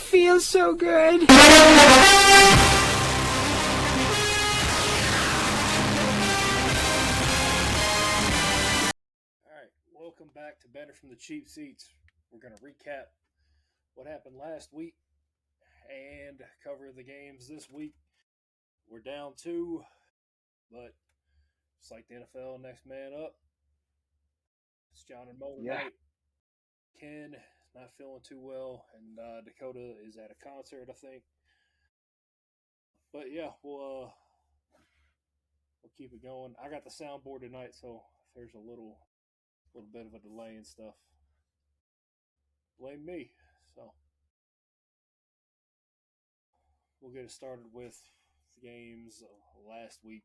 feels so good. Alright, welcome back to Better from the Cheap Seats. We're going to recap what happened last week and cover the games this week. We're down 2, but it's like the NFL, next man up. It's John and Moe tonight. Ken not feeling too well, and Dakota is at a concert, I think. But yeah, we'll keep it going. I got the soundboard tonight, so if there's a little bit of a delay and stuff, blame me. So we'll get it started with the games last week.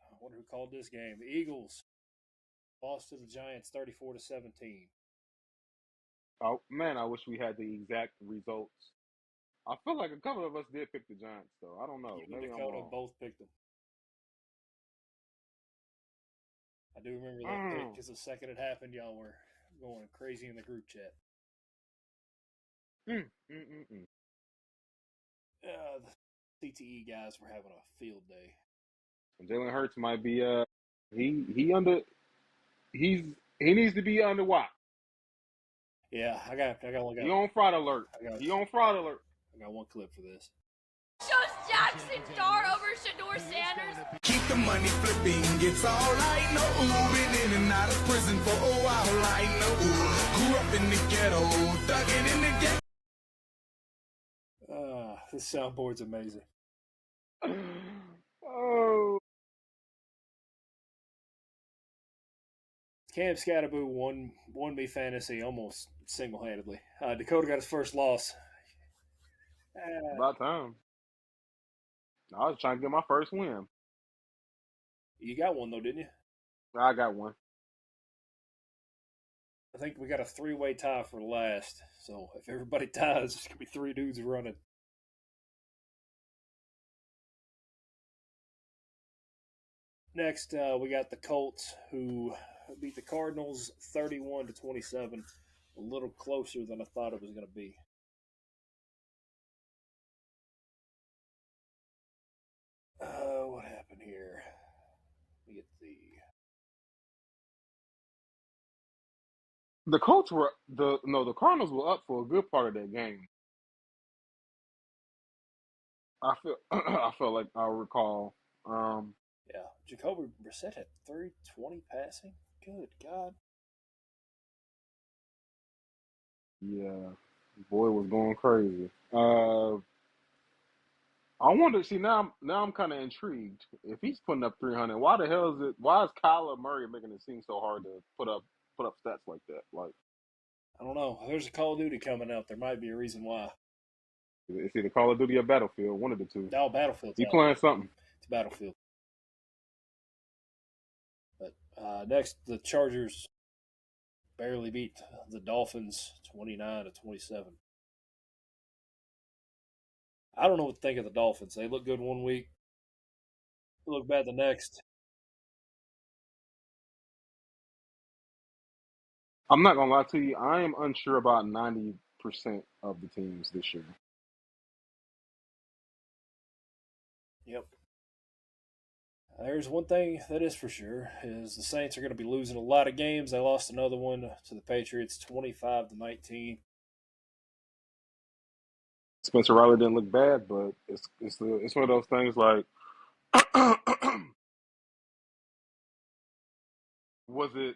I wonder who called this game. The Eagles lost to the Giants 34-17. Oh man, I wish we had the exact results. I feel like a couple of us did pick the Giants, though. I don't know. You and Maybe I'm Dakota wrong. both picked them. I do remember that pick because the second it happened, y'all were going crazy in the group chat. The CTE guys were having a field day. Jalen Hurts might be he needs to be under watch. Yeah, I only got. He on fraud alert. He on fraud alert. I got one clip for this. Shows Jackson Star over Shador Sanders. Keep the money flipping, it's all I know. Been in and out of prison for a while, I know. Grew up in the ghetto, thugging in the ghetto. This soundboard's amazing. Oh. Cam Scatterboo won me fantasy almost single-handedly. Dakota got his first loss. About time. I was trying to get my first win. You got one, though, didn't you? I got one. I think we got a 3-way tie for last. So if everybody ties, there's going to be 3 dudes running. Next, we got the Colts, who beat the Cardinals 31-27. A little closer than I thought it was going to be. What happened here? Let me get The Colts were the Cardinals were up for a good part of that game. I felt like I recall. Yeah, Jacoby Brissett had 320 passing. Good God. Yeah, boy was going crazy. I wonder. See, now I'm kind of intrigued. If he's putting up 300, why the hell is it? Why is Kyler Murray making it seem so hard to put up stats like that? Like, I don't know. There's a Call of Duty coming out. There might be a reason why. it's either Call of Duty or Battlefield, one of the two. No, Battlefield's He out. playing something. It's Battlefield. But next, the Chargers barely beat the Dolphins 29-27. I don't know what to think of the Dolphins. They look good one week, they look bad the next. I'm not gonna lie to you. I am unsure about 90% of the teams this year. Yep. There's one thing that is for sure, is the Saints are going to be losing a lot of games. They lost another one to the Patriots 25-19. Spencer Riley didn't look bad, but it's one of those things like, was it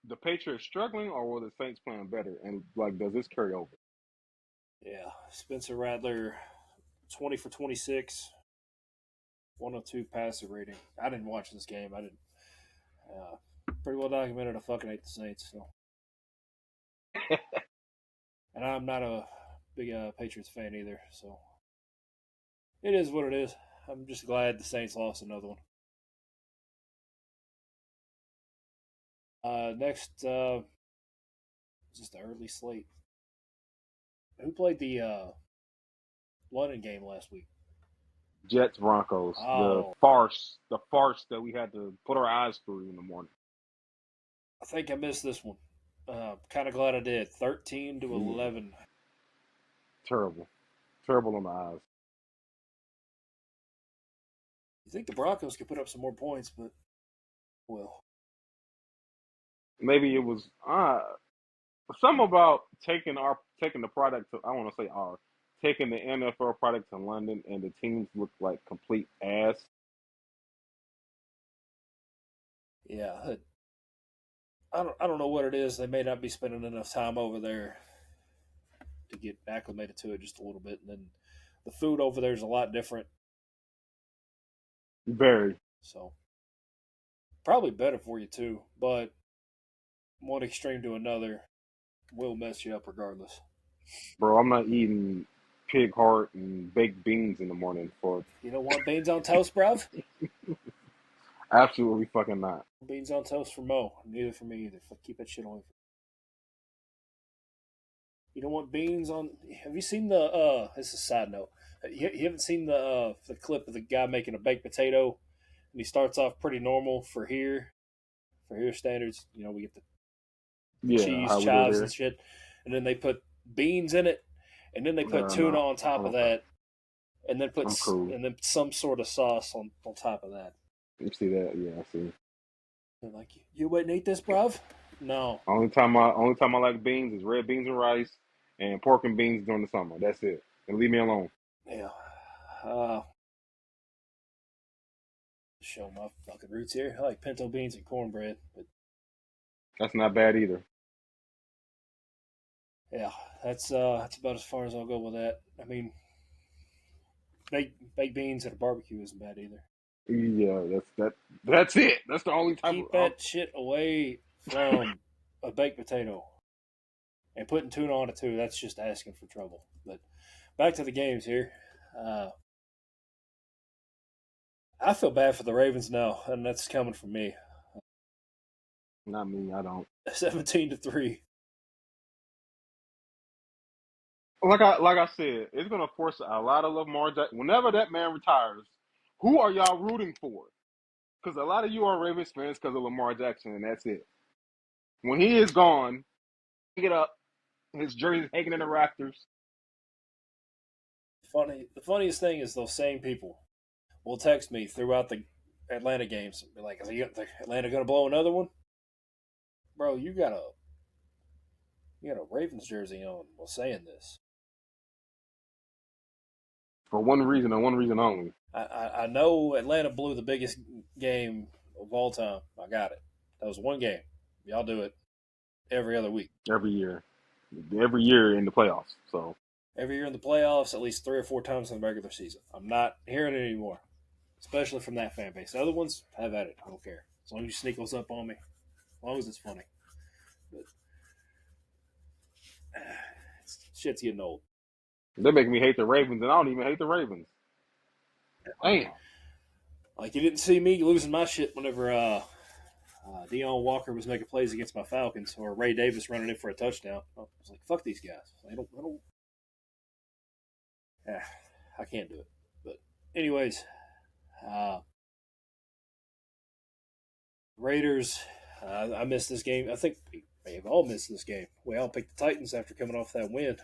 the Patriots struggling or were the Saints playing better? And like, does this carry over? Yeah, Spencer Rattler, 20 for 26, 102 passer rating. I didn't watch this game. I didn't. Pretty well documented. I fucking hate the Saints. So, and I'm not a big Patriots fan either. So, it is what it is. I'm just glad the Saints lost another one. Next, just the early slate. Who played the London game last week? Jets Broncos. Oh. The farce that we had to put our eyes through in the morning. I think I missed this one. Kind of glad I did. 13-11. Terrible. Terrible on the eyes. You think the Broncos could put up some more points, but well, Maybe it was some about taking the product to, I want to say taking the NFL product to London, and the teams look like complete ass. yeah. I don't know what it is. They may not be spending enough time over there to get acclimated to it just a little bit, and then the food over there is a lot different. Very. So probably better for you too, but one extreme to another will mess you up regardless. Bro, I'm not eating pig heart and baked beans in the morning for You don't want beans on toast, bruv? absolutely fucking not. Beans on toast for Mo. Neither for me either. Keep that shit on. You don't want beans on. Have you seen the? This is a side note. You haven't seen the clip of the guy making a baked potato, and he starts off pretty normal for here standards. You know, we get the Yeah, cheese how we do chives and there. shit, and then they put beans in it, and then they put tuna No, on top of that, and then I'm cool. some sort of sauce on top of that. You see that? Yeah, I see. They're like, you wouldn't eat this, bruv? No. Only time I like beans is red beans and rice and pork and beans during the summer. That's it. And leave me alone. Yeah. Uh, Show my fucking roots here. I like pinto beans and cornbread, but That's not bad either. yeah, that's about as far as I'll go with that. I mean, baked beans at a barbecue isn't bad either. Yeah, that's it. That's the only type Keep of that shit away from a baked potato. And putting tuna on it too, that's just asking for trouble. But back to the games here. I feel bad for the Ravens now, and that's coming from me. not me. I don't. 17-3. Like I said, it's gonna force a lot of Lamar Jackson. Whenever that man retires, who are y'all rooting for? Because a lot of you are Ravens fans because of Lamar Jackson, and that's it. When he is gone, pick it up. His jersey's hanging in the rafters. The funniest thing is those same people will text me throughout the Atlanta games and be like, "Is Atlanta going to blow another one?" Bro, you got a Ravens jersey on while saying this. For one reason and one reason only. I know Atlanta blew the biggest game of all time. I got it. That was one game. Y'all do it every other week. Every year. Every year in the playoffs. So Every year in the playoffs, at least 3 or 4 times in the regular season. I'm not hearing it anymore, especially from that fan base. The other ones, have at it. I don't care. As long as you sneak those up on me, as long as it's funny. But shit's getting old. they're making me hate the Ravens, and I don't even hate the Ravens. Damn. Like, you didn't see me losing my shit whenever Deion Walker was making plays against my Falcons, or Ray Davis running in for a touchdown. I was like, fuck these guys. I don't. I can't do it. But anyways, Raiders. I missed this game. I think we may have all missed this game. We all picked the Titans after coming off that win.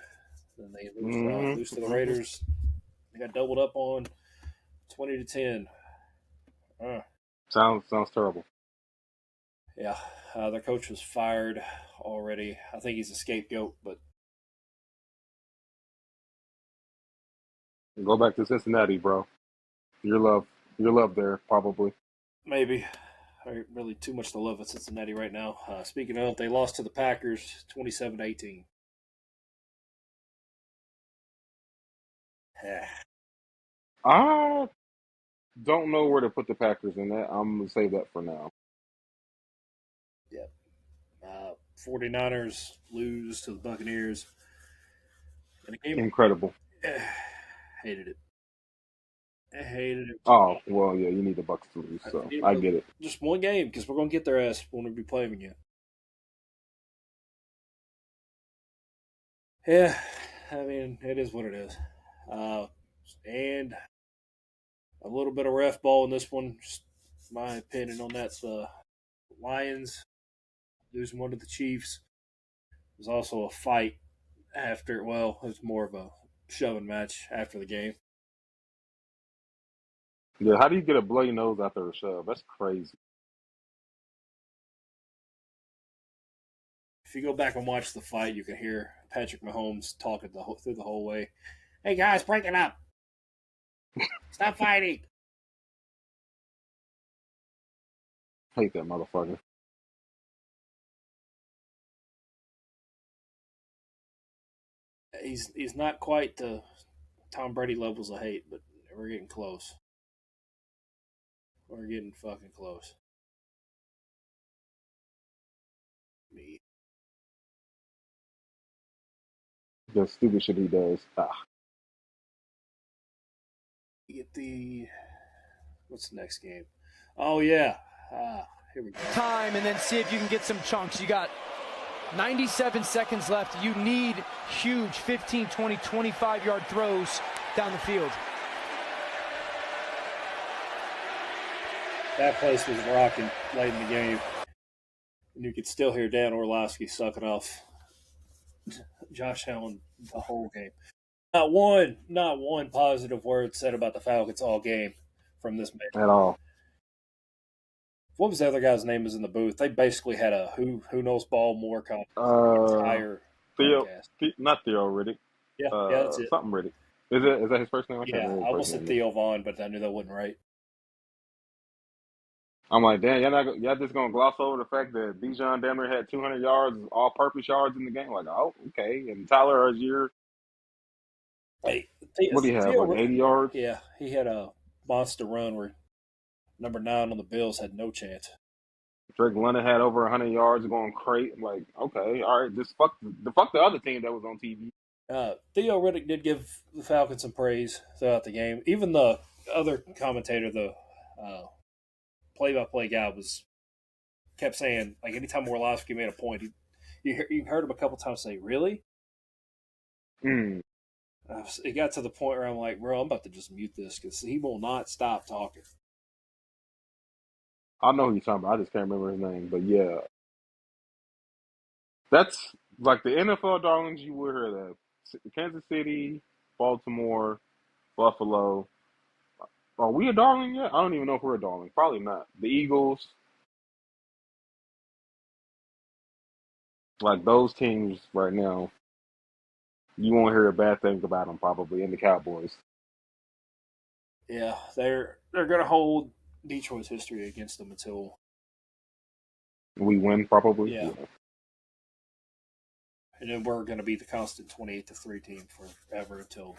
Then they lose to the Raiders. They got doubled up on 20-10. Sounds terrible. Yeah, their coach was fired already. I think he's a scapegoat, but Go back to Cincinnati, bro. Your love there, probably. maybe. Really too much to love at Cincinnati right now. Speaking of, they lost to the Packers 27-18. I don't know where to put the Packers in that. I'm gonna save that for now. Yeah. 49ers lose to the Buccaneers. In a game, Incredible. hated it. I hated it. Oh well, yeah. You need the Bucks to lose, so I get it. Just one game, because we're going to get their ass when we be playing again. Yeah, I mean, it is what it is. And a little bit of ref ball in this one. Just my opinion on that's the Lions losing one to the Chiefs. was also a fight after. Well, it was more of a shoving match after the game. Yeah, how do you get a bloody nose after a shove? That's crazy. If you go back and watch the fight, you can hear Patrick Mahomes talking through the whole way. Hey guys, break it up! Stop fighting! Hate that motherfucker. He's not quite the Tom Brady levels of hate, but we're getting close. We're getting fucking close. Me. The stupid shit he does. Get the what's the next game? Oh yeah, here we go. Time and then see if you can get some chunks. You got 97 seconds left. You need huge 15, 20, 25-yard throws down the field. That place was rocking late in the game, and you could still hear Dan Orlovsky sucking off Josh Allen the whole game. Not one positive word said about the Falcons all game from this man At all. What was the other guy's name was in the booth? They basically had a who knows ball more conference the entire Theo, broadcast. not Theo Riddick. Yeah, that's it. Something Riddick. Is that his first name? Yeah, I almost said Theo Vaughn, but I knew that wasn't right. I'm like, damn, y'all just gonna gloss over the fact that Bijan Denver had 200 yards, all-purpose yards in the game? Like, oh, okay. And Tyler Algier, hey, what do you have? Like 80 yards? Yeah, he had a monster run where number 9 on the Bills had no chance. Drake London had over 100 yards going crate. I'm like, okay, all right, just fuck the other team that was on TV. Theo Riddick did give the Falcons some praise throughout the game. Even the other commentator, the play-by-play guy, kept saying, like, anytime Orlovsky made a point, you heard him a couple times say, "Really?" It got to the point where I'm like, bro, I'm about to just mute this because he will not stop talking. I know who you're talking about. I just can't remember his name. But, yeah. That's like the NFL darlings you would hear that. Kansas City, Baltimore, Buffalo. Are we a darling yet? I don't even know if we're a darling. Probably not. The Eagles. Like those teams right now, you won't hear a bad thing about them probably, and the Cowboys. Yeah, they're going to hold Detroit's history against them until we win, probably. Yeah. And then we're going to be the constant 28-3 team forever until.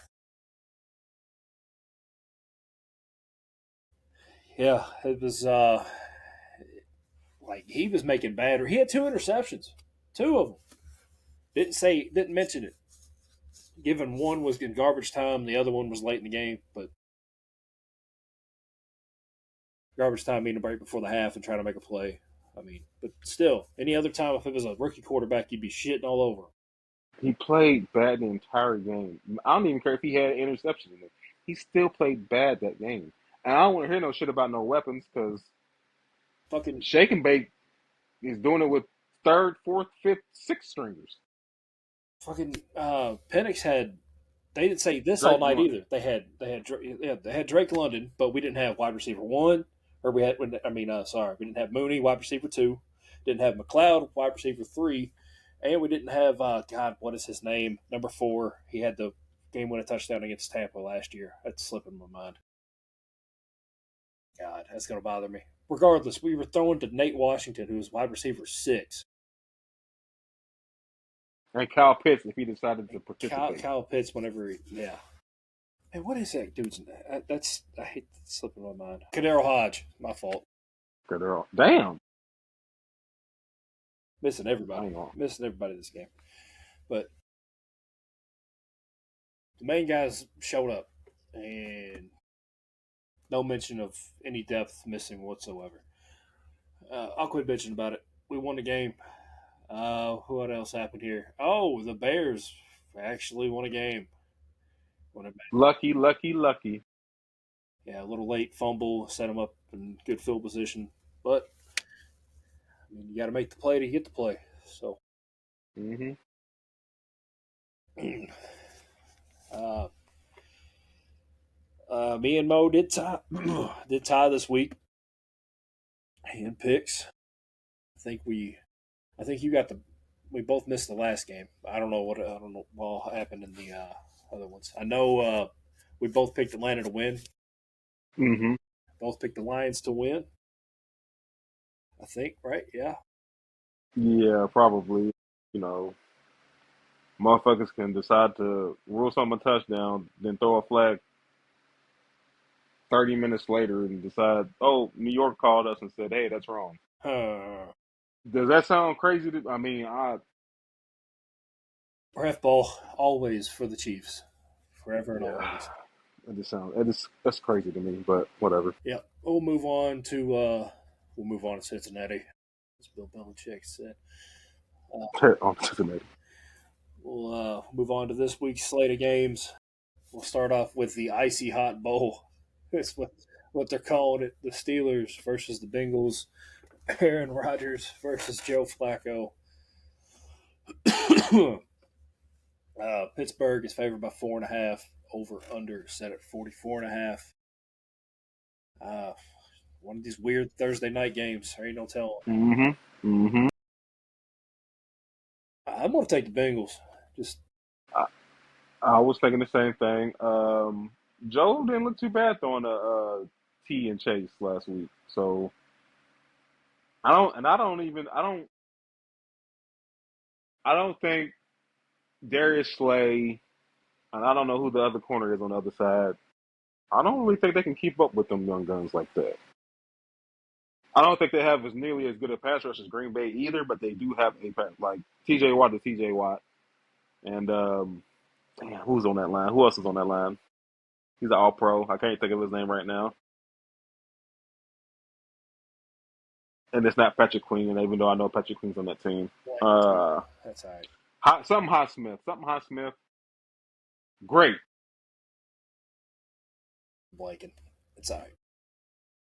Yeah, it was like he was making bad. He had 2 interceptions, 2 of them. Didn't mention it. Given one was in garbage time, the other one was late in the game, but garbage time meaning a break before the half and trying to make a play. I mean, but still, any other time if it was a rookie quarterback, you'd be shitting all over. He played bad the entire game. I don't even care if he had an interception in it. He still played bad that game. And I don't want to hear no shit about no weapons because fucking Shake and Bake is doing it with 3rd, 4th, 5th, 6th stringers. Fucking Penix had. They didn't say this Drake all night London. Either. They had Drake London, but we didn't have wide receiver 1. Or we didn't have Mooney, wide receiver 2. Didn't have McLeod, wide receiver 3. And we didn't have, God, what is his name? Number 4. He had the game-winning touchdown against Tampa last year. That's slipping my mind. God, that's going to bother me. Regardless, we were throwing to Nate Washington, who was wide receiver 6. And Kyle Pitts, if he decided to participate. Kyle Pitts, whenever yeah. Man, what is that dude's name? I hate slipping my mind. Kadero Hodge, my fault. Kadero, damn. Missing everybody this game. But the main guys showed up, and no mention of any depth missing whatsoever. I'll quit bitching about it. We won the game. What else happened here? Oh, the Bears actually won a game. Lucky. Yeah, a little late fumble, set them up in good field position. But, I mean, you got to make the play to get the play. So, uh, me and Mo did tie did tie this week in picks. I think you got the. We both missed the last game. I don't know what happened in the other ones. I know we both picked Atlanta to win. Mm-hmm. Both picked the Lions to win. I think, right? Yeah. Yeah, probably. You know, motherfuckers can decide to rule something a touchdown, then throw a flag 30 minutes later and decide, oh, New York called us and said, hey, that's wrong. Uh, Does that sound crazy? I mean, Ref ball always for the Chiefs, forever and yeah, always. that's crazy to me, but whatever. Yep. We'll move on to Cincinnati. As Bill Belichick said. On Cincinnati. We'll move on to this week's slate of games. We'll start off with the Icy Hot Bowl. That's what they're calling it. The Steelers versus the Bengals. Aaron Rodgers versus Joe Flacco. Pittsburgh is favored by 4.5. Over under set at 44.5. One of these weird Thursday night games. There ain't no telling. Mm-hmm. Mm-hmm. I'm gonna take the Bengals. Just I, I was thinking the same thing. Joe didn't look too bad throwing a T and Chase last week, so I don't think Darius Slay, and I don't know who the other corner is on the other side. I don't really think they can keep up with them young guns like that. I don't think they have as nearly as good a pass rush as Green Bay either, but they do have a pass like T.J. Watt to T.J. Watt, and damn, who's on that line? Who else is on that line? He's an All Pro. I can't think of his name right now, and it's not Patrick Queen. Even though I know Patrick Queen's on that team, uh, that's all right. Something Hot Smith, great, Blanking. It's all right.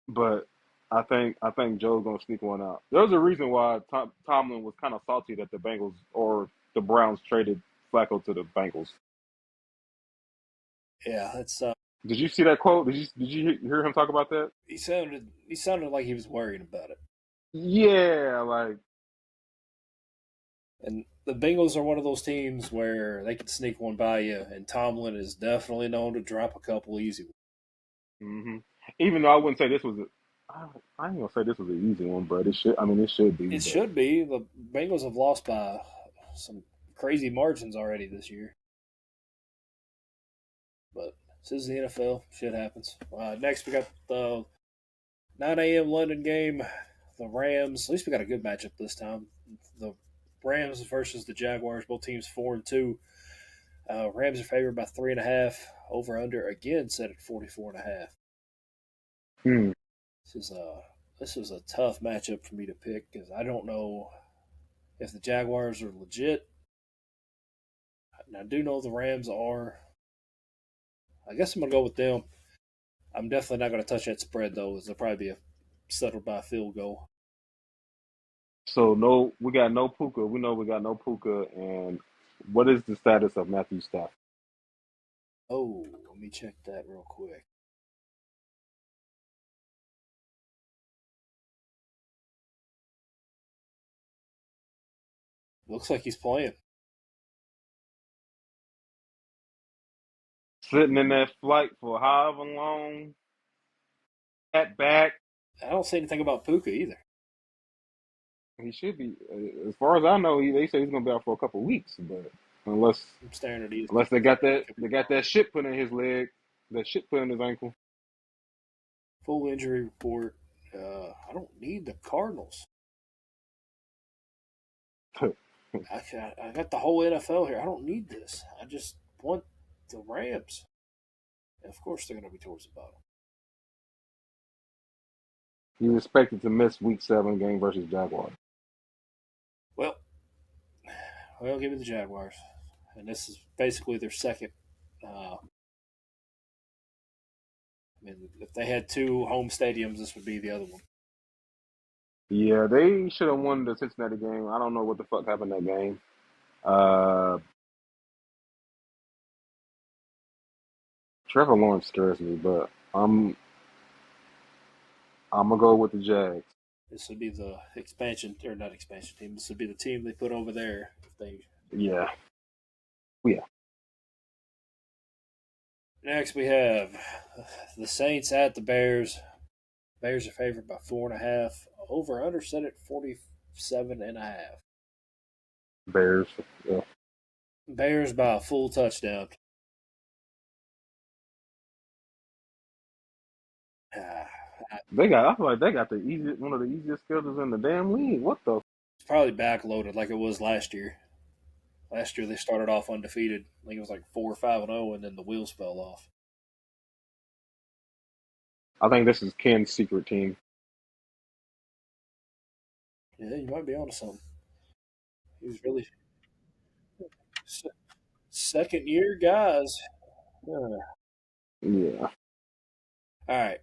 but I think Joe's gonna sneak one out. There's a reason why Tomlin was kind of salty that the Bengals or the Browns traded Flacco to the Bengals. Yeah, it's Did you see that quote? Did you hear him talk about that? he sounded like he was worried about it. Yeah, like And the Bengals are one of those teams where they can sneak one by you, and Tomlin is definitely known to drop a couple easy ones. hmm even though I wouldn't say this was I ain't gonna say this was an easy one, but it should. I mean, it should be. It But should be. The Bengals have lost by some crazy margins already this year. But this is the NFL. Shit happens. Next, we got the 9 a.m. London game. The Rams. At least we got a good matchup this time. The Rams versus the Jaguars. Both teams 4-2. Rams are favored by 3.5. Over under again set at 44.5. hmm. This is a tough matchup for me to pick because I don't know if the Jaguars are legit. And I do know the Rams are. I guess I'm gonna go with them. I'm definitely not gonna touch that spread though. It'll probably be a settled by a field goal. So no, we got no Puka. We know we got no Puka. And what is the status of Matthew Stafford? Oh, let me check that real quick. Looks like he's playing. Sitting in that flight for however long. Back. I don't see anything about Puka either. He should be. As far as I know, they say he's gonna be out for a couple of weeks, but unless I'm staring at ESPN. unless they got that shit put in his leg, that shit put in his ankle. Full injury report. I don't need the Cardinals. I got the whole NFL here. I don't need this. I just want the Rams. And of course, they're going to be towards the bottom. He's expected to miss Week 7 game versus Jaguars. Well, give me the Jaguars. And this is basically their second. If they had two home stadiums, this would be the other one. Yeah, they should have won the Cincinnati game. I don't know what the fuck happened that game. Uh, Trevor Lawrence scares me, but I'm gonna go with the Jags. This would be the expansion, or not expansion team. This would be the team they put over there. If they Yeah, yeah. Next, we have the Saints at the Bears. Bears are favored by 4.5. Over under set at 47.5. Bears. Yeah. Bears by a full touchdown. I feel like they got one of the easiest schedules in the damn league. What the? It's probably backloaded like it was last year. Last year they started off undefeated. I think it was like 4-5-0, and then the wheels fell off. I think this is Ken's secret team. Yeah, you might be onto something. He was really second year guys. Yeah. All right.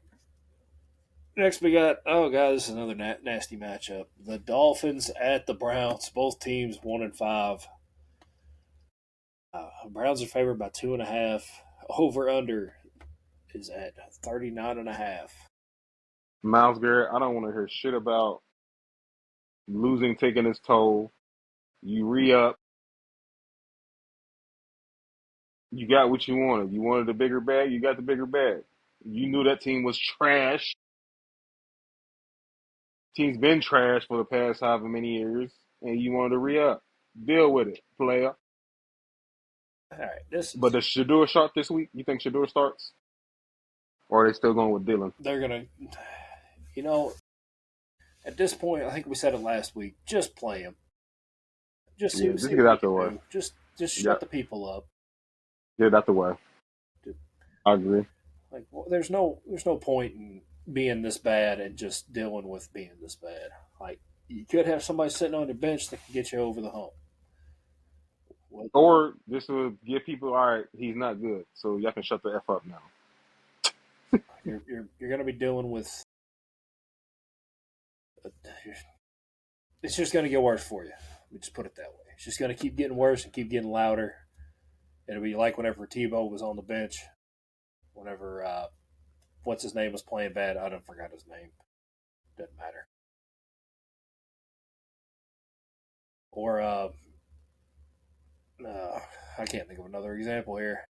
Next, we got this is another nasty matchup. The Dolphins at the Browns. Both teams 1-5. Browns are favored by 2.5. Over under is at 39.5. Miles Garrett, I don't want to hear shit about losing taking its toll. You re-up. You got what you wanted. You wanted a bigger bag. You got the bigger bag. You knew that team was trash. Team's been trash for the past however many years, and you wanted to re-up. Deal with it, player. All right, But does Shador start this week? You think Shador starts? Or are they still going with Dylan? They're going to, at this point, I think we said it last week, just play him. Just get it out the way. Just shut the people up. Get it out the way. I agree. Like, there's no point in being this bad and just dealing with being this bad. Like, you could have somebody sitting on the bench that can get you over the hump. Or this will give people, all right, he's not good, so y'all can shut the F up now. You're going to be dealing with. It's just going to get worse for you. Let me just put it that way. It's just going to keep getting worse and keep getting louder. It'll be like whenever Tebow was on the bench. Whenever what's his name was playing bad, I don't forgot his name. Doesn't matter. Or I can't think of another example here.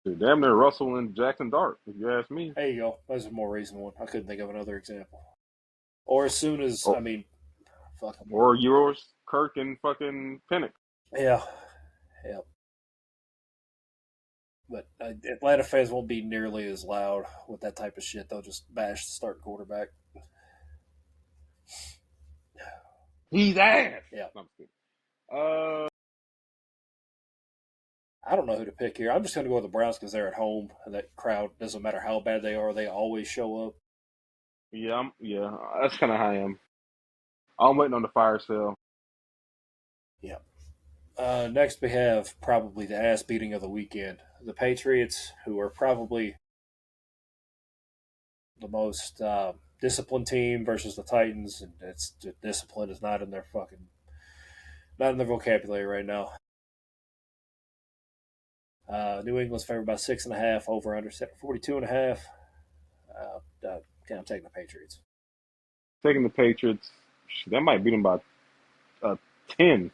Damn near Russell and Jackson Dart, if you ask me. There you go. That's a more recent one. I couldn't think of another example. Or as soon as fuck them. Or yours, Kirk and fucking Pennick. Yeah. But Atlanta fans won't be nearly as loud with that type of shit. They'll just bash the starting quarterback. He's ass. Yeah. I don't know who to pick here. I'm just going to go with the Browns because they're at home, and that crowd doesn't matter how bad they are; they always show up. Yeah, that's kind of how I am. I'm waiting on the fire sale. Yeah. Next, we have probably the ass beating of the weekend. The Patriots, who are probably the most disciplined team, versus the Titans, and discipline is not in their vocabulary right now. New England's favored by 6.5. Over under set 42.5. I'm taking the Patriots. Taking the Patriots. That might beat them by 10.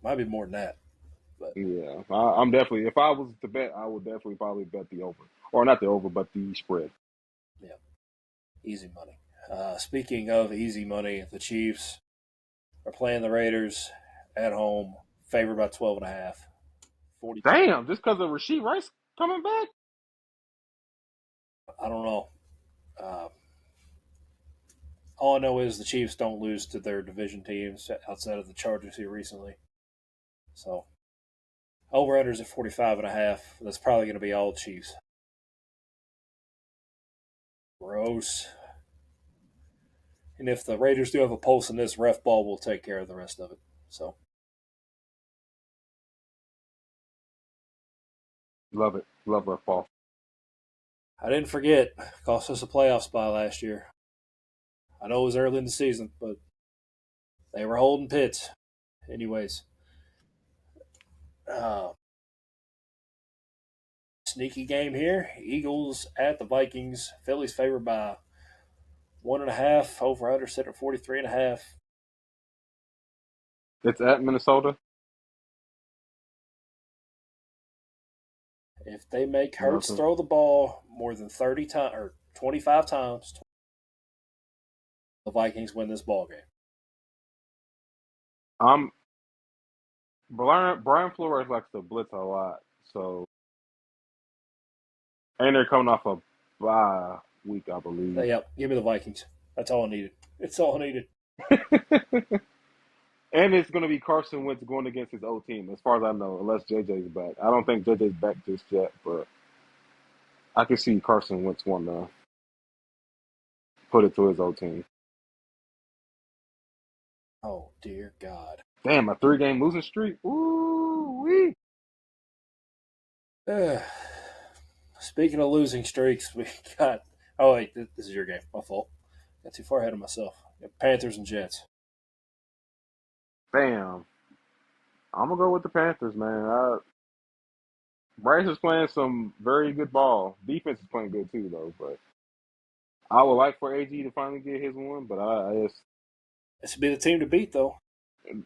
Might be more than that. But. Yeah, I'm definitely. If I was to bet, I would definitely probably bet the over, or not the over, but the spread. Yeah, easy money. Speaking of easy money, the Chiefs are playing the Raiders at home, favored by 12.5. 40. Damn, just because of Rashee Rice coming back? I don't know. All I know is the Chiefs don't lose to their division teams outside of the Chargers here recently. So, over-unders at 45.5. That's probably going to be all Chiefs. Gross. And if the Raiders do have a pulse in this, ref ball will take care of the rest of it. So. Love it. Love ref ball. I didn't forget. Cost us a playoff spot last year. I know it was early in the season, but they were holding Pitts. Anyways. Sneaky game here. Eagles at the Vikings. Phillies favored by 1.5. Over under set at 43.5. It's at Minnesota. If they make Hurts Okay. throw the ball more than 30 times or 25 times, the Vikings win this ball game. Brian Flores likes to blitz a lot, so and they're coming off a bye week, I believe. Yep, give me the Vikings. That's all I needed. It's all I needed. And it's going to be Carson Wentz going against his old team, as far as I know, unless JJ's back. I don't think JJ's back just yet, but I can see Carson Wentz wanting to put it to his old team. Oh, dear God. Damn, a 3-game losing streak. Ooh wee. Speaking of losing streaks, we got. Oh, wait, this is your game. My fault. Got too far ahead of myself. Panthers and Jets. Bam. I'm gonna go with the Panthers, man. Bryce is playing some very good ball. Defense is playing good too, though. But I would like for AG to finally get his one, but I just This would be the team to beat, though.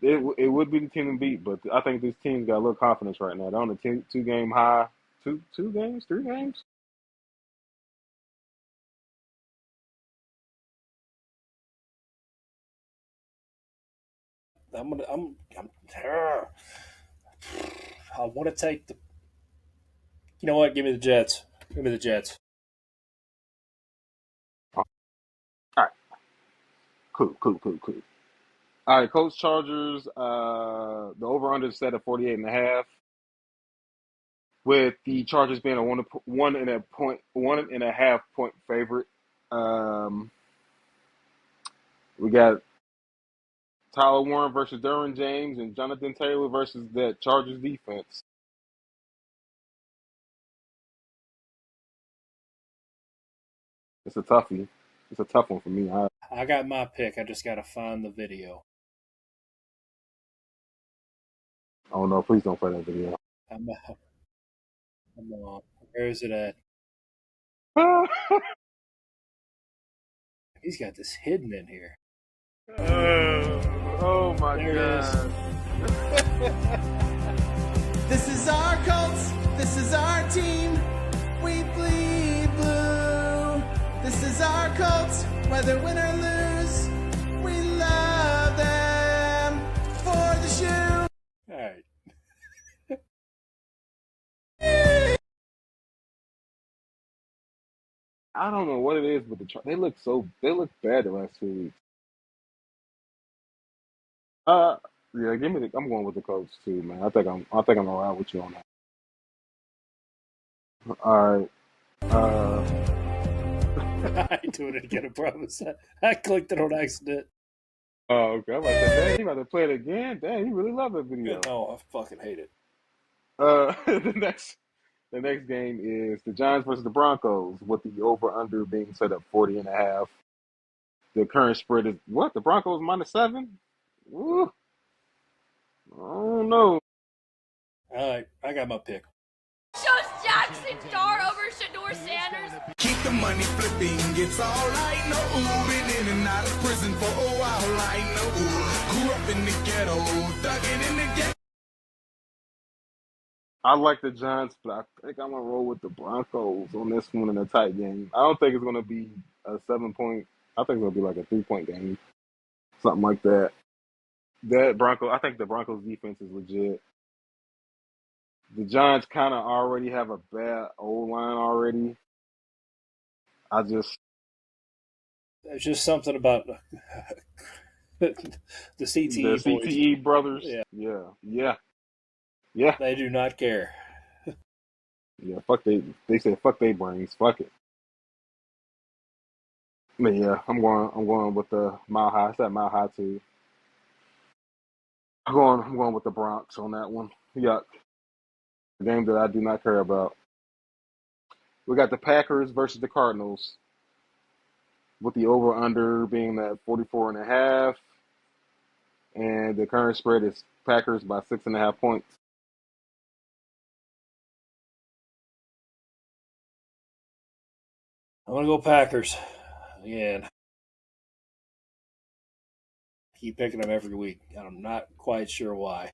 it would be the team to beat. But I think this team's got a little confidence right now. They're on a 2-game high. 3 games. I want to take the. You know what? Give me the Jets. Give me the Jets. All right, cool. All right, Colts Chargers. The over under set at 48.5. With the Chargers being a 1.5 point favorite. We got Tyler Warren versus Derwin James and Jonathan Taylor versus that Chargers defense. It's a toughie. It's a tough one for me. I got my pick. I just got to find the video. Oh no, please don't play that video. I'm on. Where is it at? He's got this hidden in here. Oh my There it God. This is our Colts. This is our team. We bleed blue. This is our Colts. Whether win or lose, we love them for the shoe. All right. I don't know what it is, but they look bad the last 2 weeks. Yeah, give me I'm going with the Colts too, man. I think I'm alright with you on that. All right. I ain't doing it again, I promise. I clicked it on accident. Oh, okay. I'm like, dang, he about to play it again. Dang, he really loved that video. Oh, I fucking hate it. The next game is the Giants versus the Broncos, with the over/under being set at 40.5. The current spread is what? The Broncos -7. Woo. I don't know. All right, I got my pick. Chose Jackson Dart over Shador Sanders. Keep the money flipping, it's alright, no ooh. Been in and out of prison for a while, like no ooh. Grew up in the ghetto, thugging in the ghetto. I like the Giants, but I think I'm gonna roll with the Broncos on this one in a tight game. I don't think it's gonna be a 7-point. I think it's gonna be like a 3-point game, something like that. I think the Broncos defense is legit. The Giants kind of already have a bad O line already. There's just something about the CTE the boys. CTE brothers. Yeah. They do not care. Yeah, they said fuck they brains. Fuck it. But yeah, I'm going with the Mile High. It's at Mile High too. I'm going with the Bronx on that one. Yuck. A game that I do not care about. We got the Packers versus the Cardinals, with the over under being at 44.5, and the current spread is Packers by 6.5 points. I'm going to go Packers. Again, keep picking them every week. I'm not quite sure why.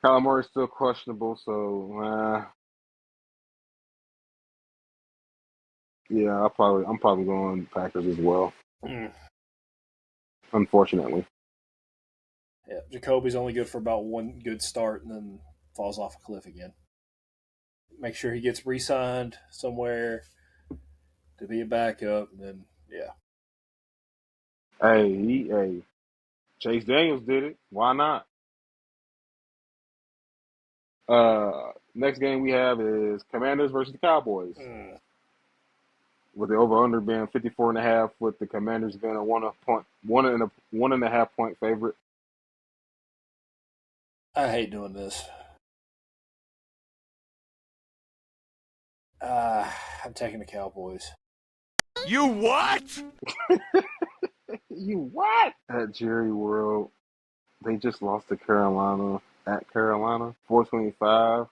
Kyler Murray's still questionable, so yeah, I'm probably going Packers as well. Unfortunately. Yeah, Jacoby's only good for about one good start and then falls off a cliff again. Make sure he gets re-signed somewhere to be a backup, and then yeah. Hey, Chase Daniels did it. Why not? Next game we have is Commanders versus the Cowboys. With the over/under being 54.5, with the Commanders being a 1.5 point favorite. I hate doing this. I'm taking the Cowboys. You what? You what? At Jerry World, they just lost to Carolina at Carolina, 425.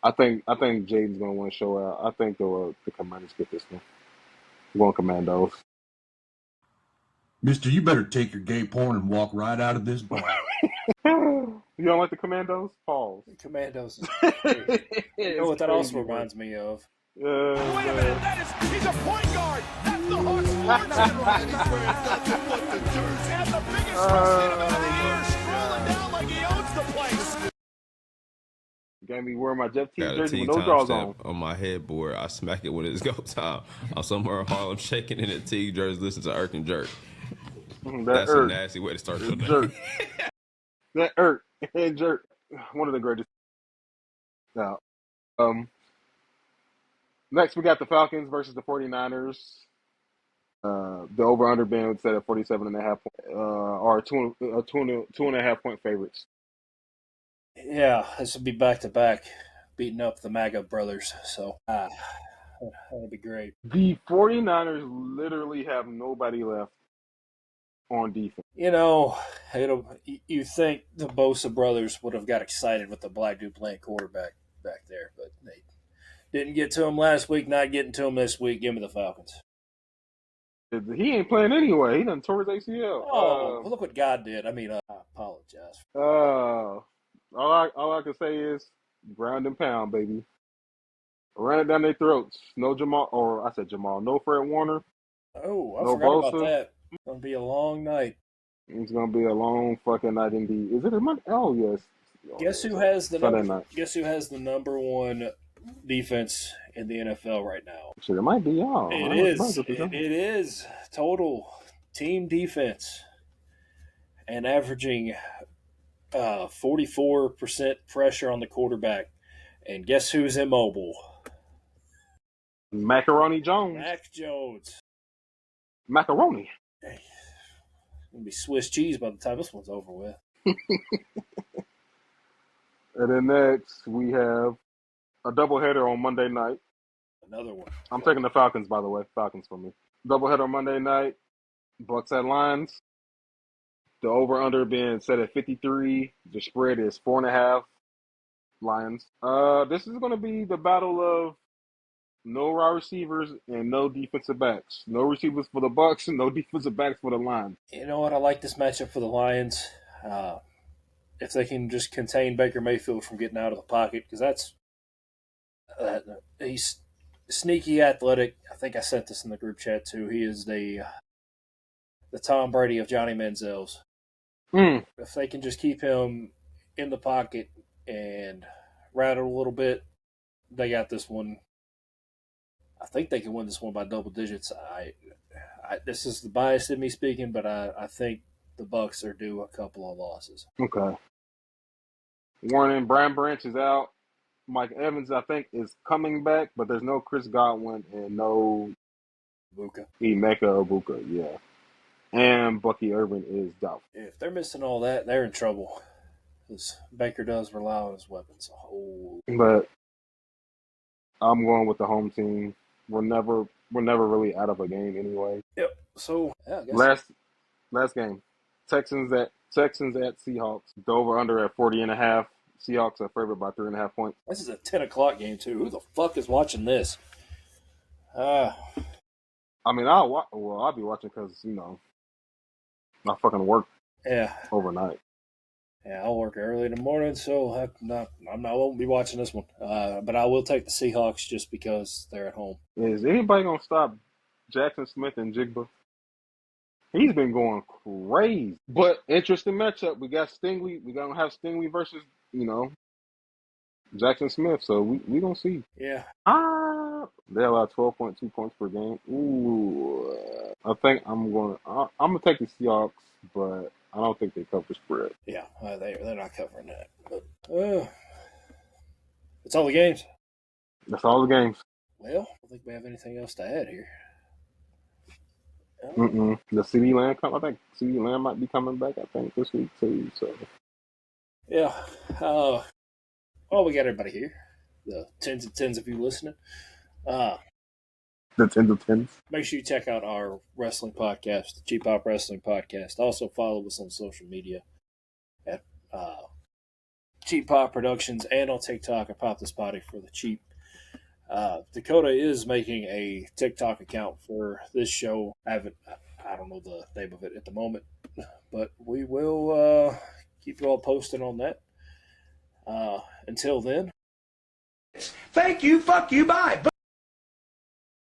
I think Jaden's gonna want to show out. I think the Commanders get this one. We're going Commandos. Mister, you better take your gay porn and walk right out of this bar. You don't like the Commandos? Pause. Commandos. You know what that also reminds me of? Wait a minute, he's a point guard. That's the Hawks sports and the biggest event of the year, strolling down like he owns the place. Got me wearing my Jeff T Got a jersey T with no drawers timestamp on. on my headboard. I smack it when it's go time. I'm somewhere in Harlem shaking in a T jersey, listening to Irk and Jerk. That's a nasty way to start your day. That Irk and Jerk, one of the greatest. Now, next we got the Falcons versus the 49ers. The over/under being set at 47.5, or 2.5 point favorites. Yeah, this will be back to back, beating up the MAGA brothers. So that'll be great. The 49ers literally have nobody left on defense. You know, you think the Bosa brothers would have got excited with the black dude playing quarterback back there, but they didn't get to him last week, not getting to him this week. Give me the Falcons. He ain't playing anyway. He done tore his ACL. Oh, look what God did. I mean, I apologize. All I can say is ground and pound, baby. Ran it down their throats. No Jamal, or I said Jamal. No Fred Warner. Oh, I no forgot Bosa. about that. It's going to be a long night. It's gonna be a long fucking night indeed. Is it a Monday? Oh yes. Guess who has the Sunday number? night. Guess who has the number one defense in the NFL right now? Shit, it might be y'all. It is total team defense and averaging 44% pressure on the quarterback. And guess who's immobile? Macaroni Jones. Mac Jones. Macaroni. Hey, it's gonna be Swiss cheese by the time this one's over with. And then next we have a doubleheader on Monday night. Another one. I'm taking the Falcons, by the way. Falcons for me. Doubleheader on Monday night. Bucks at Lions. The over/under being set at 53. The spread is 4.5. Lions. This is going to be the battle of no wide receivers and no defensive backs. No receivers for the Bucks and no defensive backs for the Lions. You know what? I like this matchup for the Lions. If they can just contain Baker Mayfield from getting out of the pocket, because that's he's sneaky athletic. I think I sent this in the group chat too. He is the Tom Brady of Johnny Manziel's. If they can just keep him in the pocket and rattle a little bit, they got this one. I think they can win this one by double digits. This is the bias in me speaking, but I think the Bucks are due a couple of losses. Okay. Warren Brian Branch is out. Mike Evans, I think, is coming back, but there's no Chris Godwin and no Emeka Ibuka, yeah. And Bucky Irvin is doubtful. If they're missing all that, they're in trouble. Because Baker does rely on his weapons. But I'm going with the home team. We're never really out of a game anyway. Yep. So yeah, last game, Texans at Seahawks. The over/under at 40.5. Seahawks are favored by 3.5 points. This is a 10 o'clock game, too. Who the fuck is watching this? I mean, I'll be watching because, I fucking work overnight. Yeah, I'll work early in the morning, so I won't be watching this one. But I will take the Seahawks just because they're at home. Is anybody going to stop Jackson Smith and Jigba? He's been going crazy. But interesting matchup. We got Stingley. We're going to have Stingley versus, Jackson Smith. So we going to see. Yeah. They allow 12.2 points per game. Ooh. I think I'm going to take the Seahawks, but I don't think they cover spread. Yeah, they're not covering that. But it's all the games. That's all the games. Well, I don't think we have anything else to add here. The CD Lamb I think CD Lamb might be coming back, I think, this week too. So yeah. We got everybody here. The tens and tens of you listening. The tens of tens. Make sure you check out our wrestling podcast, the Cheap Hop Wrestling Podcast. Also follow us on social media at Cheap Pop Productions and on TikTok at Pop the Spotty for the Cheap. Dakota is making a TikTok account for this show. I don't know the name of it at the moment, but we will keep you all posted on that. Until then. Thank you, fuck you, bye.